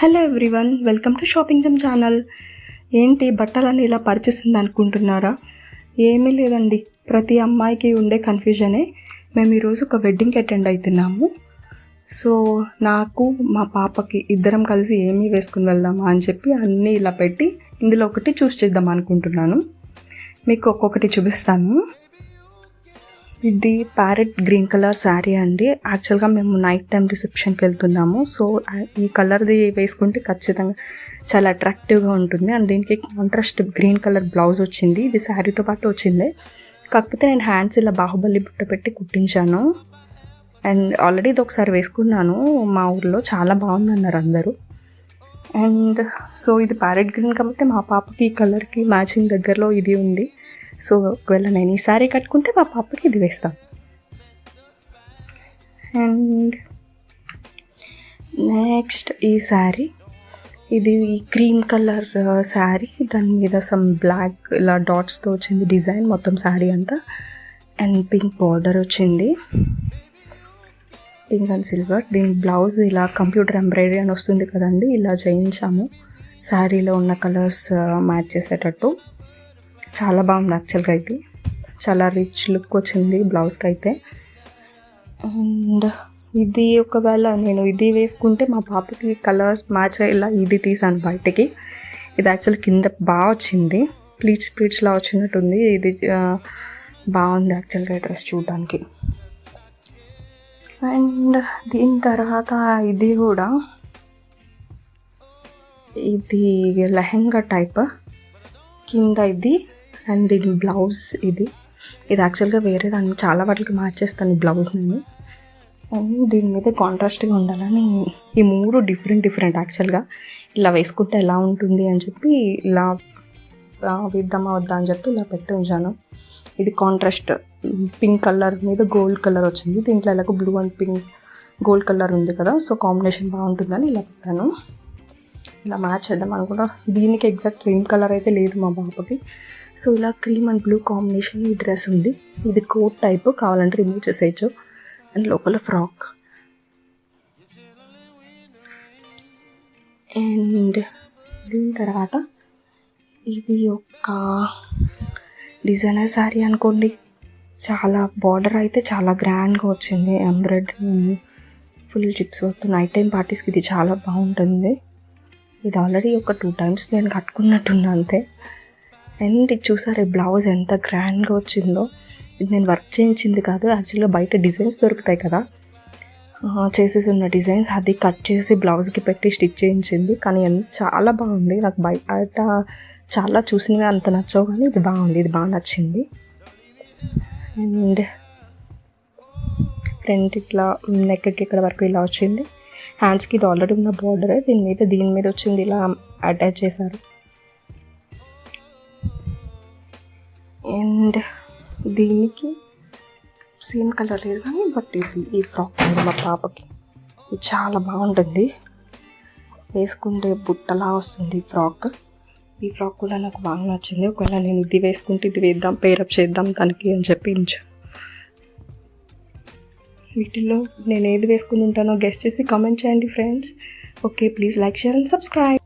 Hello everyone, welcome to shopping Jammu channel. ఏంటి బట్టలని ఇలా పరిచేసింది అనుకుంటున్నారా? ఏమీ లేదండి, ప్రతి అమ్మాయికి ఉండే కన్ఫ్యూజనే. మేము ఈరోజు ఒక వెడ్డింగ్కి అటెండ్ అవుతున్నాము. సో నాకు మా పాపకి ఇద్దరం కలిసి ఏమీ వేసుకుని వెళ్దామా అని చెప్పి అన్నీ ఇలా పెట్టి ఇందులో ఒకటి చూస్ చేద్దాం అనుకుంటున్నాను. మీకు ఒక్కొక్కటి చూపిస్తాను. ఇది ప్యారెట్ గ్రీన్ కలర్ శారీ అండి. యాక్చువల్గా మేము నైట్ టైం రిసెప్షన్కి వెళ్తున్నాము. సో ఈ కలర్ది వేసుకుంటే ఖచ్చితంగా చాలా అట్రాక్టివ్గా ఉంటుంది. అండ్ దీనికి కాంట్రాస్ట్ గ్రీన్ కలర్ బ్లౌజ్ వచ్చింది. ఇది శారీతో పాటు వచ్చింది. కాకపోతే నేను హ్యాండ్స్ ఇలా బాహుబలి బుట్ట పెట్టి కుట్టించాను. అండ్ ఆల్రెడీ ఇది ఒకసారి వేసుకున్నాను మా ఊర్లో, చాలా బాగుందన్నారు అందరూ. అండ్ సో ఇది ప్యారెట్ గ్రీన్ కాబట్టి మా పాపకి ఈ కలర్కి మ్యాచింగ్ దగ్గరలో ఇది ఉంది. సో ఒకవేళ నేను ఈ శారీ కట్టుకుంటే మా పాపకి ఇది వేస్తాను. అండ్ నెక్స్ట్ ఈ శారీ, ఇది క్రీమ్ కలర్ శారీ. దాని మీద సమ్ బ్లాక్ ఇలా డాట్స్తో వచ్చింది డిజైన్ మొత్తం శారీ అంతా. అండ్ పింక్ బార్డర్ వచ్చింది, పింక్ అండ్ సిల్వర్. దీని బ్లౌజ్ ఇలా కంప్యూటర్ ఎంబ్రాయిడరీ అని వస్తుంది కదండి, ఇలా చేయించాము. శారీలో ఉన్న కలర్స్ మ్యాచ్ చేసేటట్టు. చాలా బాగుంది యాక్చువల్గా. అయితే చాలా రిచ్ లుక్ వచ్చింది బ్లౌజ్కి అయితే. అండ్ ఇది ఒకవేళ నేను ఇది వేసుకుంటే మా పాపకి కలర్స్ మ్యాచ్ అయ్యేలా ఇది తీసాను బయటకి. ఇది యాక్చువల్ కింద బాగా వచ్చింది, ప్లీట్స్లా వచ్చినట్టుంది. ఇది బాగుంది యాక్చువల్గా డ్రెస్ చూడడానికి. అండ్ దీని తర్వాత ఇది కూడా, ఇది లెహెంగా టైప్ కింద ఇది. అండ్ దీని బ్లౌజ్ ఇది యాక్చువల్గా వేరే దాన్ని చాలా వాటికి మార్చేస్తాను ఈ బ్లౌజ్ నేను. అండ్ దీని మీద కాంట్రాస్ట్గా ఉండాలని ఈ మూడు డిఫరెంట్ యాక్చువల్గా ఇలా వేసుకుంటే ఎలా ఉంటుంది అని చెప్పి ఇలా వేద్దామా వద్దా అని చెప్పి ఇలా పెట్టి ఉంచాను. ఇది కాంట్రాస్ట్ పింక్ కలర్ మీద గోల్డ్ కలర్ వచ్చింది. దీంట్లో ఎలాగో blue and pink gold colour ఉంది కదా, సో కాంబినేషన్ బాగుంటుందని ఇలా పెట్టాను. ఇలా మ్యాచ్ చేద్దాం అనుకుంటా. దీనికి ఎగ్జాక్ట్ సేమ్ కలర్ అయితే లేదు మా పాపకి. సో ఇలా క్రీమ్ అండ్ బ్లూ కాంబినేషన్ ఈ డ్రెస్ ఉంది. ఇది కోట్ టైప్, కావాలంటే రిమూవ్ చేసేయచ్చు. అండ్ లోపల ఫ్రాక్. అండ్ దీని తర్వాత ఇది ఒక డిజైనర్ శారీ అనుకోండి. చాలా బార్డర్ అయితే చాలా గ్రాండ్గా వచ్చింది, embroidery full chips work. Night time పార్టీస్కి ఇది చాలా బాగుంటుంది. ఇది ఆల్రెడీ ఒక 2 times నేను కట్టుకున్నట్టున్నా అంతే. అండ్ ఇది చూసారు బ్లౌజ్ ఎంత గ్రాండ్గా వచ్చిందో. ఇది నేను వర్క్ చేయించింది కాదు, యాక్చువల్గా బయట డిజైన్స్ దొరుకుతాయి కదా, చేసేసి ఉన్న డిజైన్స్ అది కట్ చేసి బ్లౌజ్కి పెట్టి స్టిచ్ చేయించింది. కానీ చాలా బాగుంది. నాకు బయట చాలా చూసినవి అంత నచ్చవు, కానీ ఇది బాగుంది, ఇది బాగా నచ్చింది. అండ్ ఫ్రంట్ ఇట్లా నెక్కి ఇక్కడ వరకు ఇలా వచ్చింది. హ్యాండ్స్కి ఇది ఆల్రెడీ ఉన్న బార్డర్, దీని మీద వచ్చింది ఇలా అటాచ్ చేశారు. అండ్ దీనికి సేమ్ కలర్ లేదు కానీ బట్ ఈ ఫ్రాక్ ఉంది మా పాపకి. ఇది చాలా బాగుంటుంది, వేసుకుంటే బుట్టలా వస్తుంది ఈ ఫ్రాక్ కూడా నాకు బాగా నచ్చింది. ఒకవేళ నేను ఇది వేసుకుంటే ఇది వేద్దాం, పేరప్ చేద్దాం తనకి అని చెప్పి వీటిల్లో నేను ఏది వేసుకుని ఉంటానో గెస్ట్ చేసి కామెంట్ చేయండి friends. Okay, please like, share and subscribe.